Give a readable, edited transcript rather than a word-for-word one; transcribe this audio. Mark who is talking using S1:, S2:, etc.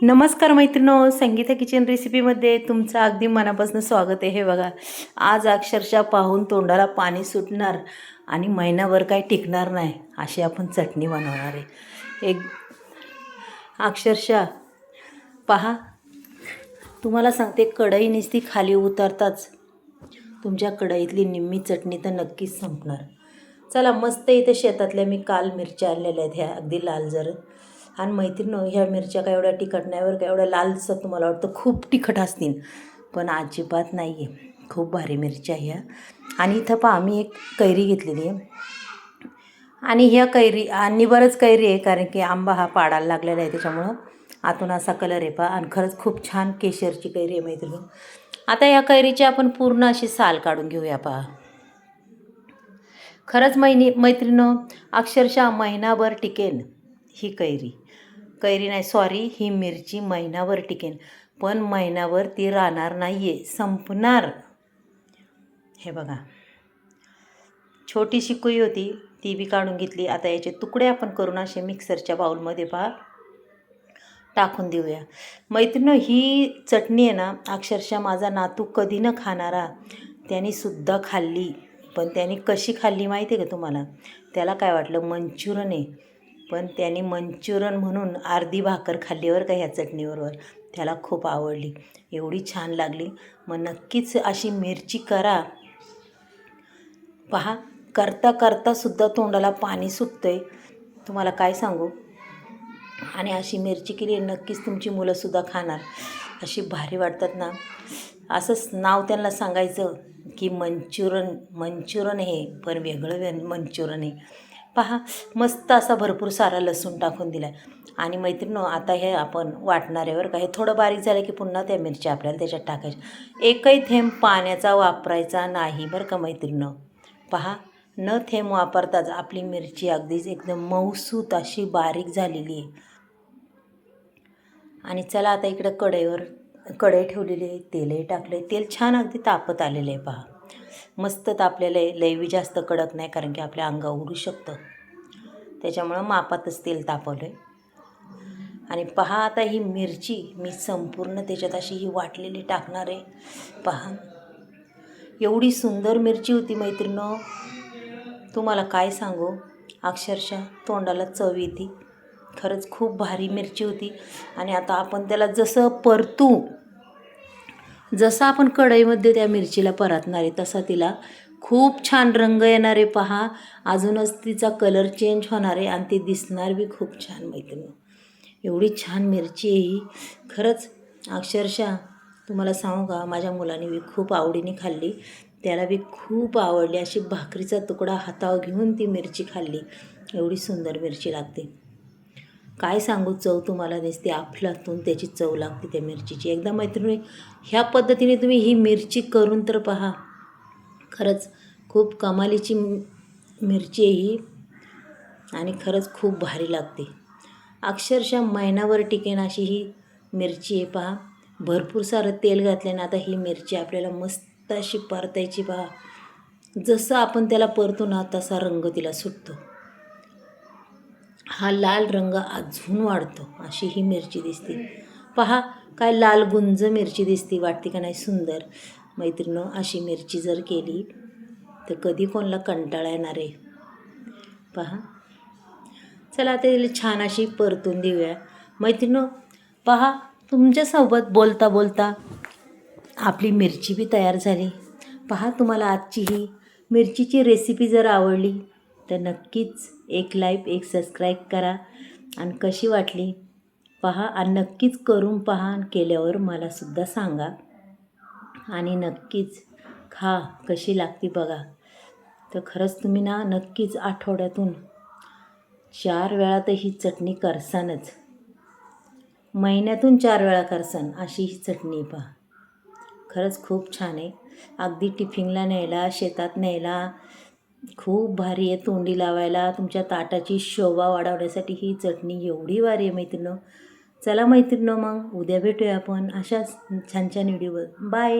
S1: नमस्कार मैत्रिणो, संगीता किचन रेसिपीमध्ये तुमचं अगदी मनापासून स्वागत आहे. हे बघा, आज अक्षरशः पाहून तोंडाला पाणी सुटणार आणि महिनाभर काही टिकणार नाही अशी आपण चटणी बनवणार आहे. एक अक्षरशः पहा, तुम्हाला सांगते, कढई नुसती खाली उतरताच तुमच्या कढईतली निम्मी चटणी तर नक्कीच संपणार. चला, मस्त इथे शेतातल्या मी काल मिरच्या आणलेल्या आहेत, ह्या अगदी लाल जर. आणि मैत्रिणी, ह्या मिरच्या काय एवढ्या तिखट नाही बरं का. एवढ्या लाल दिसतात तुम्हाला वाटतं खूप तिखट असतील, पण अजिबात नाही आहे. खूप भारी मिरच्या ह्या. आणि इथं पहा, आम्ही एक कैरी घेतलेली आहे आणि ह्या कैरी आणि बरंच कैरी आहे, कारण की आंबा हा पाडायला लागलेला आहे, त्याच्यामुळं आतून असा कलर आहे पहा. आणि खरंच खूप छान केशरची कैरी आहे मैत्रिणी. आता या कैरीची आपण पूर्ण अशी साल काढून घेऊया पहा. खरंच मैत्रिणं, अक्षरशः महिनाभर टिकेन ही कैरी नाही, सॉरी, ही मिरची महिनाभर टिकेन. पण महिनाभर ती राहणार नाही आहे, संपणार. हे बघा, छोटीशी कुई होती, ती बी काढून घेतली. आता याचे तुकडे आपण करून असे मिक्सरच्या बाउलमध्ये पहा टाकून देऊया. मैत्रिणी, ही चटणी आहे ना, अक्षरशः माझा नातू कधी न खाणारा त्यानेसुद्धा खाल्ली. पण त्याने कशी खाल्ली माहिती आहे का तुम्हाला? त्याला काय वाटलं मंचुरन आहे, पण त्याने मंचुरन म्हणून अर्धी भाकर खाल्लीवर का ह्या चटणीबरोबर. त्याला खूप आवडली, एवढी छान लागली. मग नक्कीच अशी मिरची करा पहा. करता करतासुद्धा तोंडाला पाणी सुटतं आहे, तुम्हाला काय सांगू. आणि अशी मिरची केली नक्कीच तुमची मुलंसुद्धा खाणार, अशी भारी वाटतात ना. असंच नाव त्यांना सांगायचं की मंचुरन हे, पण वेगळं मंचुरन आहे. पहा, मस्त असा भरपूर सारा लसूण टाकून दिला. आणि मैत्रिणी, आता हे आपण वाटणाऱ्यावर काय थोडं बारीक झालं की पुन्हा त्या मिरच्या आपल्याला त्याच्यात टाकायच्या. एकही थेंब पाण्याचा वापरायचा नाही बरं का मैत्रिणी. पहा, न थेंब वापरताच आपली मिरची अगदीच एकदम मऊसूत अशी बारीक झालेली आहे. आणि चला, आता इकडं कढई ठेवलेली आहे, तेलही टाकलं आहे. तेल छान अगदी तापत आलेलं आहे पहा, मस्त तापलेलं आहे. लई जास्त कडक नाही, कारण की आपल्या अंगावर उडू शकतं, त्याच्यामुळं मापातच तेल तापवलं आहे. आणि पहा, आता ही मिरची मी संपूर्ण त्याच्यात अशी ही वाटलेली टाकणार आहे. पहा, एवढी सुंदर मिरची होती मैत्रिणं, तुम्हाला काय सांगू. अक्षरशः तोंडाला चव येते. खरंच खूप भारी मिरची होती. आणि आता आपण त्याला जसं आपण कढईमध्ये त्या मिरचीला परतणार आहे, तसा तिला खूप छान रंग येणार आहे पहा. अजूनच तिचा कलर चेंज होणार आहे आणि ती दिसणार बी खूप छान मैत्रिणी. एवढी छान मिरची आहे ही. खरंच अक्षरशः तुम्हाला सांगू का, माझ्या मुलाने बी खूप आवडीने खाल्ली, त्याला बी खूप आवडली. अशी भाकरीचा तुकडा हातावर घेऊन ती मिरची खाल्ली. एवढी सुंदर मिरची लागते, काय सांगू. चव तुम्हाला दिसते, अफलातून त्याची चव लागते त्या मिरचीची. एकदा मैत्रिणी, ह्या पद्धतीने तुम्ही ही मिरची करून तर पहा. खरंच खूप कमालीची मिरची आहे ही आणि खरंच खूप भारी लागते. अक्षरशः महिनाभर टिकेन अशी ही मिरची आहे पहा. भरपूर सारं तेल घातल्यानं आता ही मिरची आपल्याला मस्त अशी परतायची पहा. जसं आपण त्याला परतो ना, तसा रंग तिला सुटतो. हा लाल रंग अजून वाढतो, अशी ही मिरची दिसते पहा. काय लाल गुंज मिरची दिसते, वाटते का नाही सुंदर मैत्रिणी. अशी मिरची जर केली तर कधी कोणाला कंटाळा येणार आहे पहा. चला, आता छान अशी परतून देऊया मैत्रिणी. पहा, तुमच्यासोबत बोलता बोलता आपली मिरची बी तयार झाली पहा. तुम्हाला आजची ही मिरचीची रेसिपी जर आवडली तर नक्कीच एक लाईक, एक सबस्क्राईब करा. आणि कशी वाटली पहा, आणि नक्कीच करून पहा. आणि केल्यावर मलासुद्धा सांगा. आणि नक्कीच खा, कशी लागती बघा. तर खरंच तुम्ही ना नक्कीच आठवड्यातून 4 वेळा तर ही चटणी करसानच, महिन्यातून 4 वेळा करसान अशी ही चटणी पहा. खरंच खूप छान आहे, अगदी टिफिनला न्यायला, शेतात न्यायला खूप भारी आहे. तोंडी लावायला, तुमच्या ताटाची शोभा वाढवण्यासाठी ही चटणी एवढी भारी आहे मैत्रिणी. चला मैत्रिणी, मग उद्या भेटूया आपण अशाच छान छान व्हिडिओवर. बाय.